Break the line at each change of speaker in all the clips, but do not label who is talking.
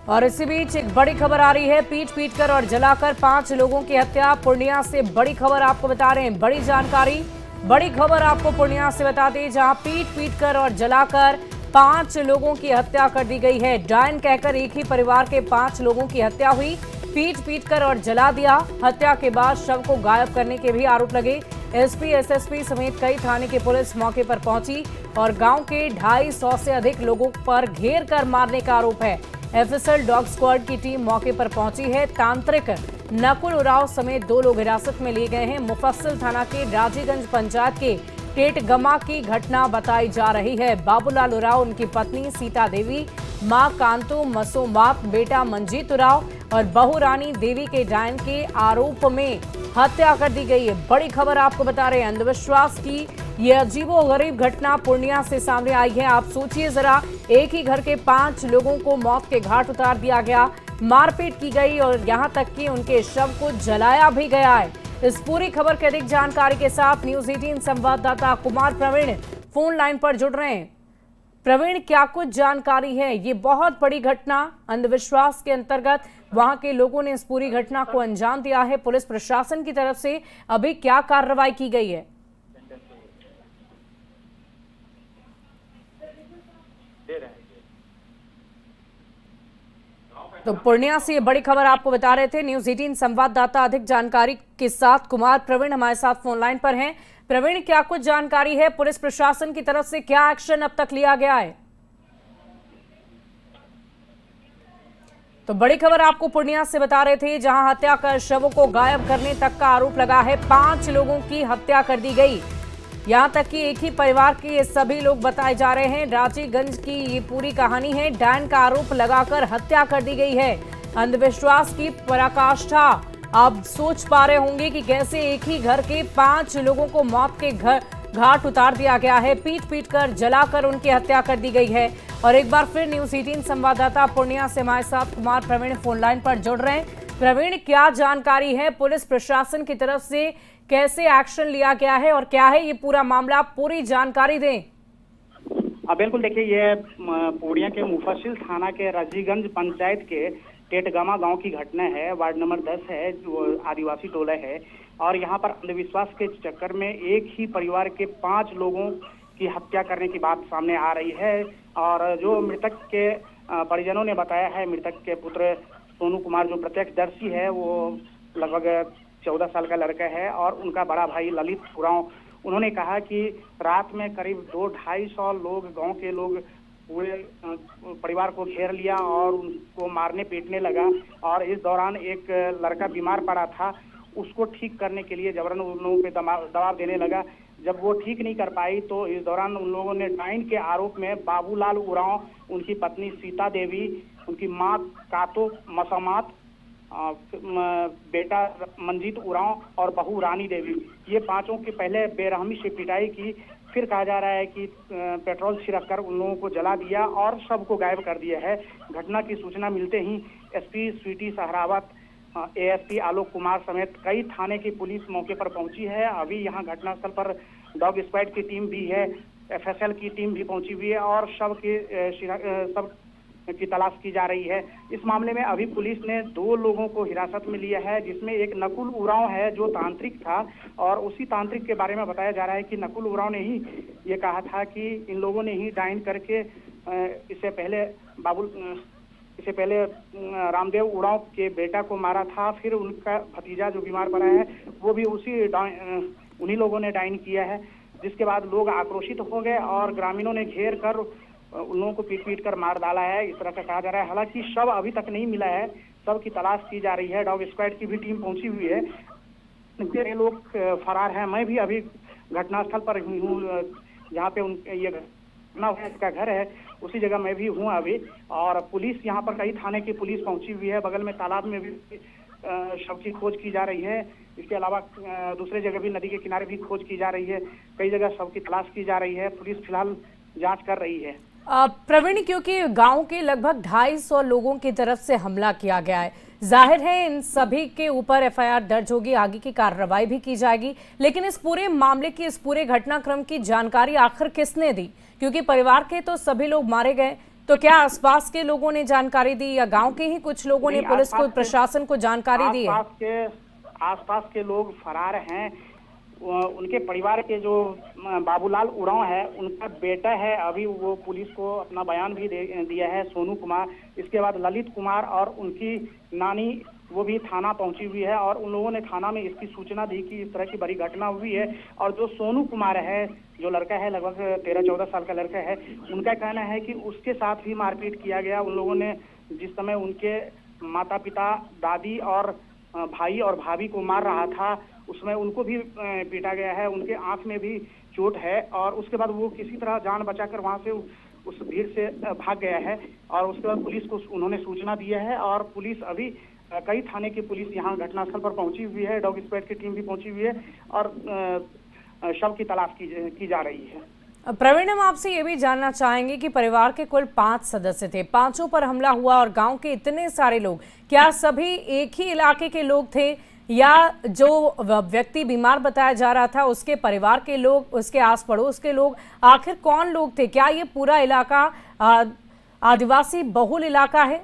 और इसी बीच एक बड़ी खबर आ रही है। पीट पीट कर और जलाकर 5 लोगों की हत्या। पूर्णिया से बड़ी खबर आपको बता रहे हैं, बड़ी जानकारी, बड़ी खबर आपको पूर्णिया से बता दें, जहां पीट पीट कर और जलाकर 5 लोगों की हत्या कर दी गई है। डायन कहकर एक ही परिवार के 5 लोगों की हत्या हुई। पीट पीट कर और जला दिया। हत्या के बाद शव को गायब करने के भी आरोप लगे। एसपी, एसएसपी समेत कई थाने की पुलिस मौके पर पहुंची और गांव के 250 से अधिक लोगों पर घेर कर मारने का आरोप है। एफएसएल डॉग स्क्वाड की टीम मौके पर पहुंची है। तांत्रिक नकुल उरांव समेत 2 लोग हिरासत में लिए गए हैं। मुफस्सिल थाना के राजीगंज पंचायत के टेटगमा की घटना बताई जा रही है। बाबूलाल उरांव, उनकी पत्नी सीता देवी, मां कांतो मसोमात, बेटा मंजीत उरांव और बहू रानी देवी के डायन के आरोप में हत्या कर दी गई है। बड़ी खबर आपको बता रहे हैं, अंधविश्वास की यह अजीबोगरीब घटना पूर्णिया से सामने आई है। आप सोचिए जरा, एक ही घर के 5 लोगों को मौत के घाट उतार दिया गया, मारपीट की गई और यहां तक कि उनके शव को जलाया भी गया है। इस पूरी खबर की अधिक जानकारी के साथ न्यूज़ 18 संवाददाता कुमार प्रवीण फोन लाइन पर जुड़ रहे हैं। प्रवीण, क्या कुछ जानकारी है? ये बहुत बड़ी घटना, अंधविश्वास के अंतर्गत वहां के लोगों ने इस पूरी घटना को अंजाम दिया है। पुलिस प्रशासन की तरफ से अभी क्या कार्रवाई की गई है? तो पूर्णिया से ये बड़ी खबर आपको बता रहे थे न्यूज़ 18 संवाददाता। अधिक जानकारी के साथ कुमार प्रवीण हमारे साथ फोन लाइन पर हैं। प्रवीण, क्या कुछ जानकारी है? पुलिस प्रशासन की तरफ से क्या एक्शन अब तक लिया गया है? तो बड़ी खबर आपको पूर्णिया से बता रहे थे, जहां हत्या कर शवों को गायब करने तक का आरोप लगा है। 5 लोगों की हत्या कर दी गई, यहां तक कि एक ही परिवार के ये सभी लोग बताए जा रहे हैं। राजीगंज की ये पूरी कहानी है। डायन का आरोप लगाकर हत्या कर दी गई है। अंधविश्वास की पराकाष्ठा आप सोच पा रहे होंगे कि कैसे एक ही घर के 5 लोगों को मौत के घाट उतार दिया गया है। पीट पीट कर जलाकर उनकी हत्या कर दी गई है। और एक बार फिर न्यूज़ 18 संवाददाता पूर्णिया से हमारे साथ कुमार प्रवीण फोन लाइन पर जुड़ रहे हैं। प्रवीण, क्या जानकारी है? पुलिस प्रशासन की तरफ से कैसे एक्शन लिया गया है और क्या है ये पूरा मामला? पूरी जानकारी दें।
बिल्कुल, देखिए, ये पूर्णिया के मुफस्सिल थाना के राजीगंज पंचायत के टेटगमा गांव की घटना है। वार्ड नंबर 10 है, जो आदिवासी टोला है। और यहाँ पर अंधविश्वास के चक्कर में एक ही परिवार के 5 लोगों की हत्या करने की बात सामने आ रही है। और जो मृतक के परिजनों ने बताया है, मृतक के पुत्र सोनू कुमार जो प्रत्यक्षदर्शी है, वो लगभग 14 साल का लड़का है और उनका बड़ा भाई ललित उरांव, उन्होंने कहा कि रात में करीब 200-250 लोग, गांव के लोग पूरे परिवार को घेर लिया और उनको मारने पीटने लगा। और इस दौरान एक लड़का बीमार पड़ा था, उसको ठीक करने के लिए जबरन उन लोगों पे दबाव देने लगा। जब वो ठीक नहीं कर पाई तो इस दौरान उन लोगों ने डायन के आरोप में बाबूलाल उरांव, उनकी पत्नी सीता देवी, उनकी मां कातो मसमात, बेटा मंजीत उरांव और बहू रानी देवी, ये 5 की पहले बेरहमी से पिटाई की। फिर कहा जा रहा है कि पेट्रोल छिड़ककर उन लोगों को जला दिया और सबको गायब कर दिया है। घटना की सूचना मिलते ही एसपी स्वीटी सहरावत, एएसपी आलोक कुमार समेत कई थाने की पुलिस मौके पर पहुंची है। अभी यहाँ घटनास्थल पर डॉग स्क्वाड की टीम भी है, एफएसएल की टीम भी पहुंची हुई है और सब की तलाश की जा रही है। इस मामले में अभी पुलिस ने 2 लोगों को हिरासत में लिया है, जिसमें एक नकुल उरांव है जो तांत्रिक था। और उसी तांत्रिक के बारे में बताया जा रहा है कि नकुल उरांव ने ही ये कहा था कि इन लोगों ने ही डायन करके इससे पहले रामदेव उरांव के बेटा को मारा था। फिर उनका भतीजा जो बीमार पड़ा है, वो भी उन्हीं लोगों ने डायन किया है। जिसके बाद लोग आक्रोशित हो गए और ग्रामीणों ने घेर कर उन लोगों को पीट पीट कर मार डाला है, इस तरह का कहा जा रहा है। हालांकि शव अभी तक नहीं मिला है, शव की तलाश की जा रही है। डॉग स्क्वाड की भी टीम पहुंची हुई है। ये लोग फरार हैं। मैं भी अभी घटनास्थल पर हूँ, जहाँ पे ये घटना का घर है, उसी जगह मैं भी हूँ अभी। और पुलिस यहाँ पर कई थाने की पुलिस पहुंची हुई है। बगल में तालाब में भी शव की खोज की जा रही है। इसके अलावा दूसरे जगह भी नदी के किनारे भी खोज की जा रही है। कई जगह शव की तलाश की जा रही है। पुलिस फिलहाल जांच कर रही है।
प्रवीण, क्योंकि गांव के लगभग 250 लोगों की तरफ से हमला किया गया है, जाहिर है इन सभी के ऊपर एफआईआर दर्ज होगी, आगे की कार्रवाई भी की जाएगी। लेकिन इस पूरे मामले की, इस पूरे घटनाक्रम की जानकारी आखिर किसने दी? क्योंकि परिवार के तो सभी लोग मारे गए, तो क्या आसपास के लोगों ने जानकारी दी या गांव के ही कुछ लोगों ने पुलिस को, प्रशासन को जानकारी दी है?
आसपास के लोग फरार हैं। उनके परिवार के जो बाबूलाल उरांव है, उनका बेटा है, अभी वो पुलिस को अपना बयान भी दिया है, सोनू कुमार। इसके बाद ललित कुमार और उनकी नानी वो भी थाना पहुंची हुई है और उन लोगों ने थाना में इसकी सूचना दी कि इस तरह की बड़ी घटना हुई है। और जो सोनू कुमार है, जो लड़का है, लगभग 13-14 साल का लड़का है, उनका कहना है कि उसके साथ भी मारपीट किया गया। उन लोगों ने जिस समय उनके माता पिता, दादी और भाई और भाभी को मार रहा था, उसमें उनको भी पीटा गया है, उनके आंख में भी चोट है। और उसके बाद वो किसी तरह जान बचाकर वहां से उस भीड़ से भाग गया है। और उसके बाद पुलिस को उन्होंने सूचना दिया है और पुलिस अभी कई थाने की पुलिस यहाँ घटनास्थल पर पहुंची हुई है, डॉग स्क्वाड की टीम भी पहुंची हुई है और शव की तलाश की जा रही है।
प्रवीण, हम आपसे ये भी जानना चाहेंगे कि परिवार के कुल 5 सदस्य थे, 5 पर हमला हुआ और गांव के इतने सारे लोग, क्या सभी एक ही इलाके के लोग थे या जो व्यक्ति बीमार बताया जा रहा था उसके परिवार के लोग, उसके आस पड़ोस के लोग, आखिर कौन लोग थे? क्या ये पूरा इलाका आदिवासी बहुल इलाका है?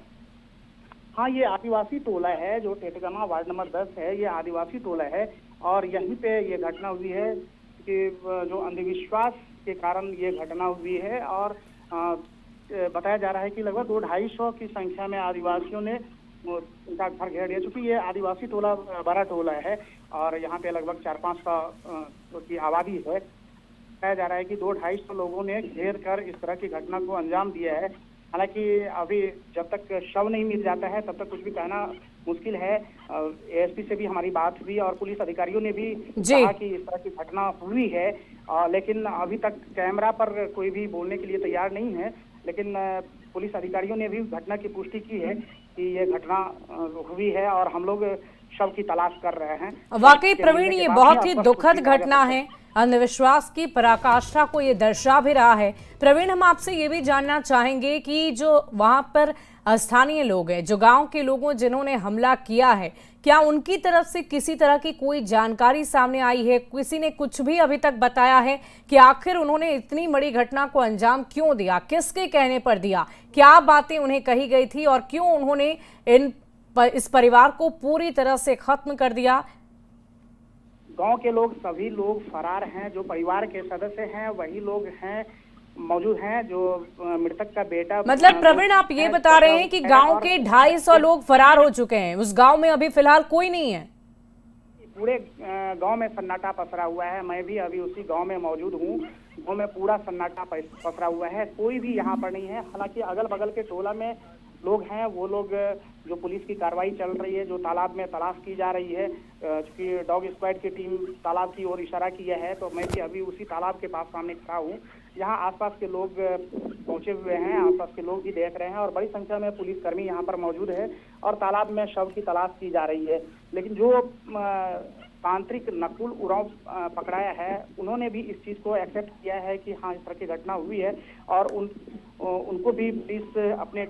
हाँ, ये आदिवासी टोला है, जो टेटगामा वार्ड नंबर 10 है, ये आदिवासी टोला है। और यहीं पे ये घटना हुई है कि जो अंधविश्वास के कारण ये घटना हुई है। और बताया जा रहा है कि लगभग 200-250 की संख्या में आदिवासियों ने उनका घर घेर दिया, क्योंकि ये आदिवासी टोला बड़ा टोला है और यहाँ पे लगभग 400-500 की आबादी है। बताया जा रहा है कि 200-250 लोगों ने घेर कर इस तरह की घटना को अंजाम दिया है। हालांकि अभी जब तक शव नहीं मिल जाता है तब तक कुछ भी कहना मुश्किल है। एएसपी से भी हमारी बात हुई और पुलिस अधिकारियों ने भी कहा कि इस तरह की घटना हुई है, लेकिन अभी तक कैमरा पर कोई भी बोलने के लिए तैयार नहीं है। लेकिन पुलिस अधिकारियों ने भी घटना की पुष्टि की है कि ये घटना हुई है और हम लोग शव की तलाश कर रहे हैं।
वाकई प्रवीण, ये बहुत ही दुखद घटना है, अंधविश्वास की पराकाष्ठा को ये दर्शा भी रहा है। प्रवीण, हम आपसे ये भी जानना चाहेंगे कि जो वहां पर स्थानीय लोग हैं, जो गांव के लोगों जिन्होंने हमला किया है, क्या उनकी तरफ से किसी तरह की कोई जानकारी सामने आई है? किसी ने कुछ भी अभी तक बताया है कि आखिर उन्होंने इतनी बड़ी घटना को अंजाम क्यों दिया, किसके कहने पर दिया, क्या बातें उन्हें कही गई थी और क्यों उन्होंने इस परिवार को पूरी तरह से खत्म कर दिया?
गांव के लोग, सभी लोग फरार हैं। जो परिवार के सदस्य हैं वही लोग हैं, मौजूद हैं। जो मृतक का बेटा,
मतलब प्रवीण, आप ये बता रहे हैं कि गांव के 250 लोग फरार हो चुके हैं, उस गांव में अभी फिलहाल कोई नहीं है?
पूरे गांव में सन्नाटा पसरा हुआ है। मैं भी अभी उसी गांव में मौजूद हूं। गांव में पूरा सन्नाटा पसरा हुआ है, कोई भी यहाँ पर नहीं है। हालांकि अगल बगल के टोला में लोग हैं, वो लोग जो पुलिस की कार्रवाई चल रही है, जो तालाब में तलाश की जा रही है, क्योंकि डॉग स्क्वाड की टीम तालाब की ओर इशारा किया है, तो मैं भी अभी उसी तालाब के पास सामने खड़ा हूँ। यहाँ आसपास के लोग पहुंचे हुए हैं, आसपास के लोग भी देख रहे हैं और बड़ी संख्या में पुलिसकर्मी यहाँ पर मौजूद है और तालाब में शव की तलाश की जा रही है। लेकिन जो तांत्रिक नकुल उरांव पकड़ाया है, उन्होंने भी इस चीज को एक्सेप्ट किया है कि हाँ, इस तरह की घटना हुई है और उनको भी पुलिस अपने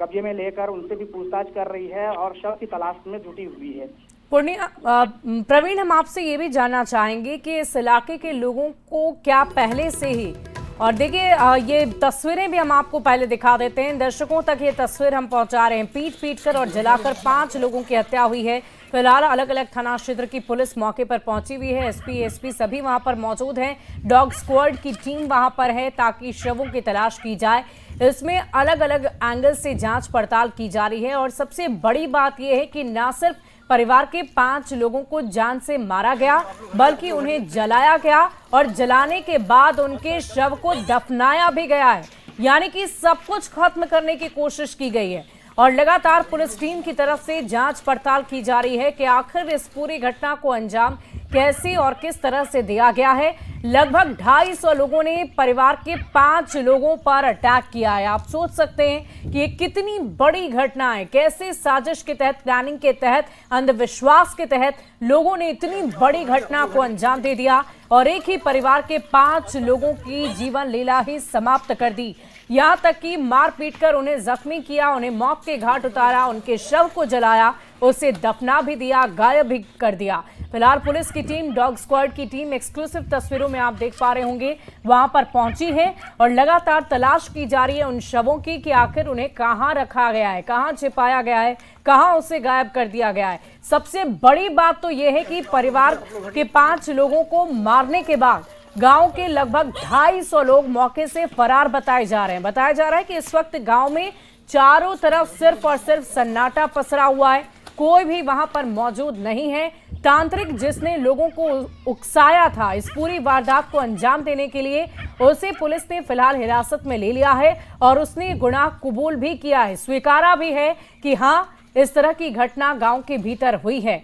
कब्जे में लेकर उनसे भी पूछताछ कर रही है और शव की तलाश में जुटी हुई है।
प्रवीण, हम आपसे ये भी जानना चाहेंगे कि इस इलाके के लोगों को क्या पहले से ही, और देखिए ये तस्वीरें भी हम आपको पहले दिखा देते हैं, दर्शकों तक ये तस्वीर हम पहुंचा रहे हैं। पीट कर और जलाकर 5 लोगों की हत्या हुई है। फिलहाल अलग अलग थाना क्षेत्र की पुलिस मौके पर पहुंची हुई है, एसपी सभी वहां पर मौजूद हैं, डॉग स्क्वाड की टीम वहां पर है ताकि शवों की तलाश की जाए। इसमें अलग अलग एंगल से जांच पड़ताल की जा रही है और सबसे बड़ी बात यह है कि न सिर्फ परिवार के 5 लोगों को जान से मारा गया, बल्कि उन्हें जलाया गया और जलाने के बाद उनके शव को दफनाया भी गया है। यानी कि सब कुछ खत्म करने की कोशिश की गई है और लगातार पुलिस टीम की तरफ से जांच पड़ताल की जा रही है कि आखिर इस पूरी घटना को अंजाम कैसे और किस तरह से दिया गया है। लगभग 250 लोगों ने परिवार के 5 लोगों पर अटैक किया है। आप सोच सकते हैं कि ये कितनी बड़ी घटना है, कैसे साजिश के तहत, प्लानिंग के तहत, अंधविश्वास के तहत लोगों ने इतनी बड़ी घटना को अंजाम दे दिया और एक ही परिवार के 5 लोगों की जीवन लीला ही समाप्त कर दी। यहाँ तक कि मार पीट कर उन्हें जख्मी किया, उन्हें मौत के घाट उतारा, उनके शव को जलाया, उसे दफना भी दिया, गायब भी कर दिया। फिलहाल पुलिस की टीम, डॉग स्क्वाड की टीम, एक्सक्लूसिव तस्वीरों में आप देख पा रहे होंगे, वहां पर पहुंची है और लगातार तलाश की जा रही है उन शवों की कि आखिर उन्हें कहां रखा गया है, कहां छिपाया गया है, कहां उसे गायब कर दिया गया है। सबसे बड़ी बात तो यह है कि परिवार के 5 लोगों को मारने के बाद गांव के लगभग 250 लोग मौके से फरार बताए जा रहे हैं। बताया जा रहा है कि इस वक्त गांव में चारों तरफ सिर्फ और सिर्फ सन्नाटा पसरा हुआ है, कोई भी वहां पर मौजूद नहीं है। तांत्रिक जिसने लोगों को उकसाया था इस पूरी वारदात को अंजाम देने के लिए, उसे पुलिस ने फिलहाल हिरासत में ले लिया है और उसने गुनाह कबूल भी किया है, स्वीकारा भी है कि हां, इस तरह की घटना गांव के भीतर हुई है।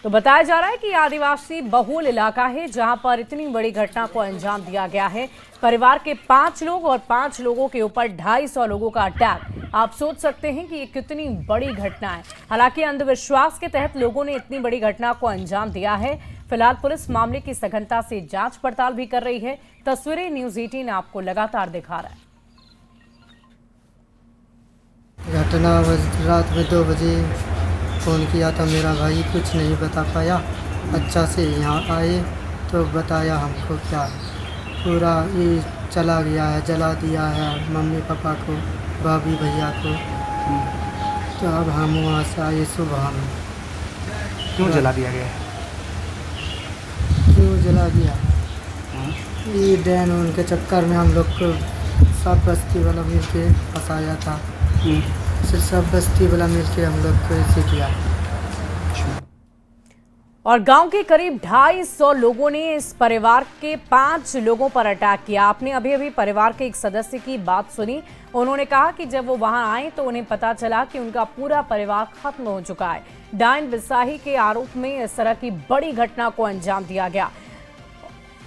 तो बताया जा रहा है कि आदिवासी बहुल इलाका है जहां पर इतनी बड़ी घटना को अंजाम दिया गया है। परिवार के 5 लोग और 5 लोगों के ऊपर 250 लोगों का अटैक। आप सोच सकते हैं कि ये कितनी बड़ी घटना है। हालांकि अंधविश्वास के तहत लोगों ने इतनी बड़ी घटना को अंजाम दिया है। फिलहाल पुलिस मामले की सघनता से जांच पड़ताल भी कर रही है। तस्वीरें न्यूज़ 18 आपको लगातार दिखा रहा है।
घटना रात में 2 बजे फ़ोन किया था मेरा भाई, कुछ नहीं बता पाया। अच्छा से यहाँ आए तो बताया हमको क्या पूरा ये चला गया है, जला दिया है मम्मी पापा को, भाभी भैया को। तो अब हम वहाँ से आए सुबह में।
क्यों जला दिया गया?
क्यों जला दिया? ये डैन उनके चक्कर में हम लोग को सब बस्ती वाला मिल के फंसाया था। फिर सब बस्ती वाला मिलके हम लोग को ऐसे किया।
और गांव के करीब 250 लोगों ने इस परिवार के 5 लोगों पर अटैक किया। आपने अभी अभी परिवार के एक सदस्य की बात सुनी। उन्होंने कहा कि जब वो वहां आए तो उन्हें पता चला कि उनका पूरा परिवार खत्म हो चुका है। डायन बिसाही के आरोप में इस तरह की बड़ी घटना को अंजाम दिया गया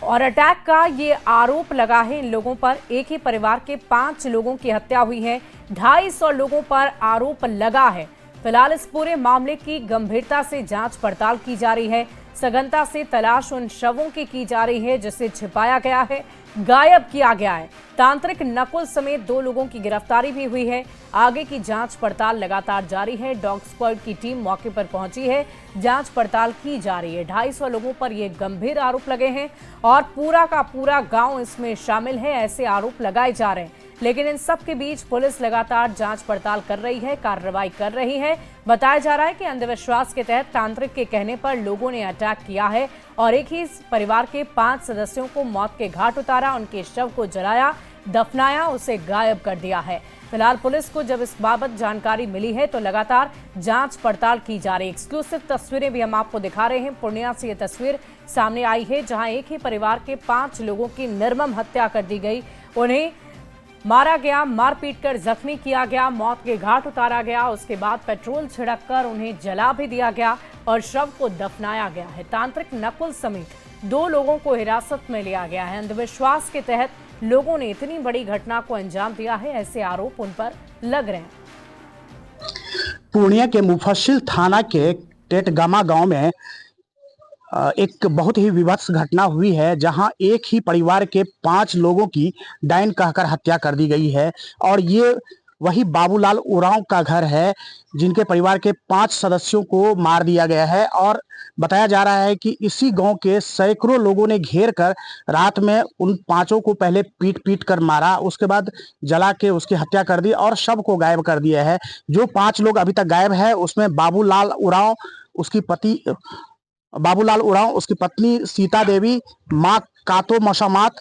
और अटैक का ये आरोप लगा है इन लोगों पर। एक ही परिवार के 5 लोगों की हत्या हुई है, 250 लोगों पर आरोप लगा है। फिलहाल इस पूरे मामले की गंभीरता से जांच पड़ताल की जा रही है। सघनता से तलाश उन शवों की जा रही है जिसे छिपाया गया है, गायब किया गया है। तांत्रिक नकुल समेत 2 लोगों की गिरफ्तारी भी हुई है। आगे की जांच पड़ताल लगातार जारी है। डॉग स्क्वाड की टीम मौके पर पहुंची है, जांच पड़ताल की जा रही है। 250 लोगों पर ये गंभीर आरोप लगे हैं और पूरा का पूरा गांव इसमें शामिल है, ऐसे आरोप लगाए जा रहे हैं। लेकिन इन सब के बीच पुलिस लगातार जांच पड़ताल कर रही है, कार्रवाई कर रही है। बताया जा रहा है कि अंधविश्वास के तहत तांत्रिक के कहने पर लोगों ने अटैक किया है और एक ही परिवार के 5 सदस्यों को मौत के घाट उतारा, उनके शव को जलाया, दफनाया, उसे गायब कर दिया है। फिलहाल पुलिस को जब इस बाबत जानकारी मिली है तो लगातार जांच पड़ताल की जा रही है। एक्सक्लूसिव तस्वीरें भी हम आपको दिखा रहे हैं। पूर्णिया से ये तस्वीर सामने आई है जहां एक ही परिवार के 5 लोगों की निर्मम हत्या कर दी गई। उन्हें मारा गया, मार पीट कर जख्मी किया गया, मौत के घाट उतारा गया, उसके बाद पेट्रोल छिड़ककर उन्हें जला भी दिया गया और शव को दफनाया गया है। तांत्रिक नकुल समेत 2 लोगों को हिरासत में लिया गया है। अंधविश्वास के तहत लोगों ने इतनी बड़ी घटना को अंजाम दिया है, ऐसे आरोप उन पर लग रहे हैं।
पूर्णिया के मुफस्सिल थाना के टेटगामा गांव में एक बहुत ही विभत्स घटना हुई है जहां एक ही परिवार के 5 लोगों की डायन कहकर हत्या कर दी गई है। और ये वही बाबूलाल उरांव का घर है जिनके परिवार के 5 सदस्यों को मार दिया गया है। और बताया जा रहा है कि इसी गांव के सैकड़ों लोगों ने घेर कर रात में उन 5 को पहले पीट कर मारा, उसके बाद जला के उसकी हत्या कर दी और शव को गायब कर दिया है। जो 5 लोग अभी तक गायब है उसमें बाबूलाल उरांव, उसकी पत्नी सीता देवी, माँ कातो मशामात,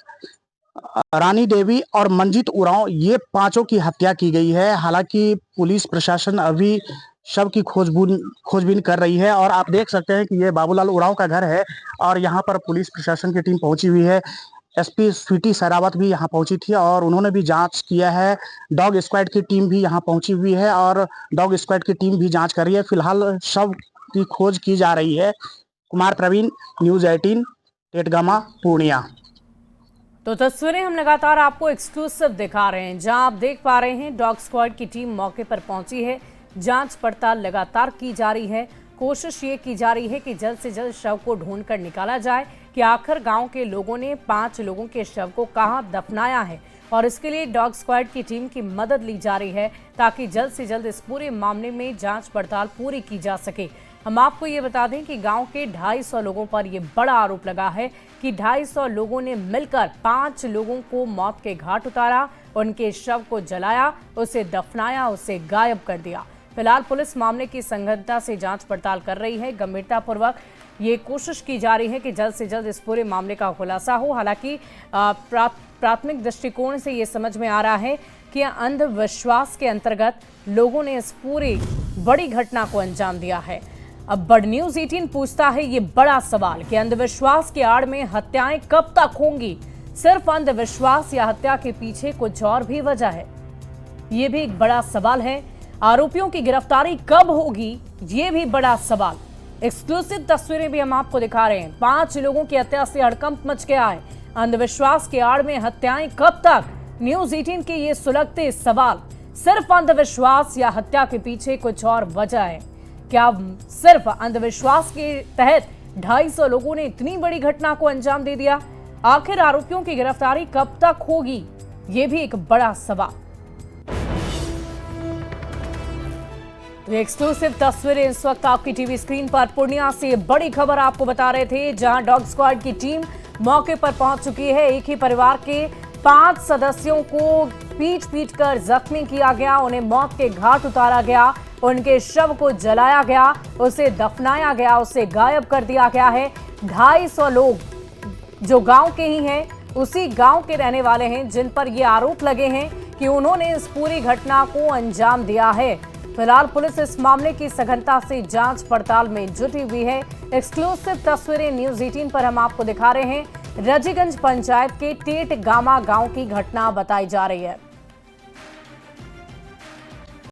रानी देवी और मंजीत उरांव, ये 5 की हत्या की गई है। हालांकि पुलिस प्रशासन अभी शव की खोजबीन कर रही है। और आप देख सकते हैं कि ये बाबूलाल उरांव का घर है और यहाँ पर पुलिस प्रशासन की टीम पहुंची हुई है। एसपी स्वीटी सरावत भी यहाँ पहुंची थी और उन्होंने भी जांच किया है। डॉग स्क्वाड की टीम भी यहाँ पहुंची हुई है और डॉग स्क्वाड की टीम भी जांच कर रही है। फिलहाल शव की खोज की जा रही है। कुमार प्रवीण, न्यूज़ 18, टेटगामा, पूर्णिया।
तो तस्वीरें हम लगातार आपको एक्सक्लूसिव दिखा रहे हैं जहां आप देख पा रहे हैं डॉग स्क्वाड की टीम मौके पर पहुंची है, जांच पड़ताल लगातार की जा रही है। कोशिश ये की जा रही है कि जल्द से जल्द शव को ढूंढकर निकाला जाए कि आखिर गांव के लोगों ने 5 लोगों के शव को कहां दफनाया है, और इसके लिए डॉग स्क्वाड की टीम की मदद ली जा रही है ताकि जल्द से जल्द इस पूरे मामले में जांच पड़ताल पूरी की जा सके। हम आपको ये बता दें कि गांव के 250 लोगों पर यह बड़ा आरोप लगा है कि 250 लोगों ने मिलकर 5 लोगों को मौत के घाट उतारा, उनके शव को जलाया, उसे दफनाया, उसे गायब कर दिया। फिलहाल पुलिस मामले की संगतता से जांच पड़ताल कर रही है। गंभीरतापूर्वक ये कोशिश की जा रही है कि जल्द से जल्द इस पूरे मामले का खुलासा हो। हालांकि प्राथमिक दृष्टिकोण से ये समझ में आ रहा है कि अंधविश्वास के अंतर्गत लोगों ने इस पूरी बड़ी घटना को अंजाम दिया है। अब बड़ न्यूज 18 पूछता है ये बड़ा सवाल कि अंधविश्वास की आड़ में हत्याएं कब तक होंगी? सिर्फ अंधविश्वास या हत्या के पीछे कुछ और भी वजह है? ये भी एक बड़ा सवाल है। आरोपियों की गिरफ्तारी कब होगी? ये भी बड़ा सवाल। एक्सक्लूसिव तस्वीरें भी हम आपको दिखा रहे हैं। 5 लोगों की हत्या से हड़कंप मच गया है। अंधविश्वास के आड़ में हत्याएं कब तक? न्यूज 18 के ये सुलगते सवाल। सिर्फ अंधविश्वास या हत्या के पीछे कुछ और वजह है? क्या सिर्फ अंधविश्वास के तहत 250 लोगों ने इतनी बड़ी घटना को अंजाम दे दिया? आखिर आरोपियों की गिरफ्तारी कब तक होगी? ये भी एक बड़ा सवाल। तो एक्सक्लूसिव तस्वीरें इस वक्त आपकी टीवी स्क्रीन पर। पूर्णिया से बड़ी खबर आपको बता रहे थे, जहां डॉग स्क्वाड की टीम मौके पर पहुंच चुकी है। एक ही परिवार के 5 सदस्यों को पीट कर जख्मी किया गया, उन्हें मौत के घाट उतारा गया, उनके शव को जलाया गया, उसे दफनाया गया, उसे गायब कर दिया गया है। 250 लोग जो गांव के ही हैं, उसी गांव के रहने वाले हैं, जिन पर ये आरोप लगे हैं कि उन्होंने इस पूरी घटना को अंजाम दिया है। फिलहाल पुलिस इस मामले की सघनता से जांच पड़ताल में जुटी हुई है। एक्सक्लूसिव तस्वीरें न्यूज 18 पर हम आपको दिखा रहे हैं। रजीगंज पंचायत के टेट गामा गांव की घटना बताई जा रही है।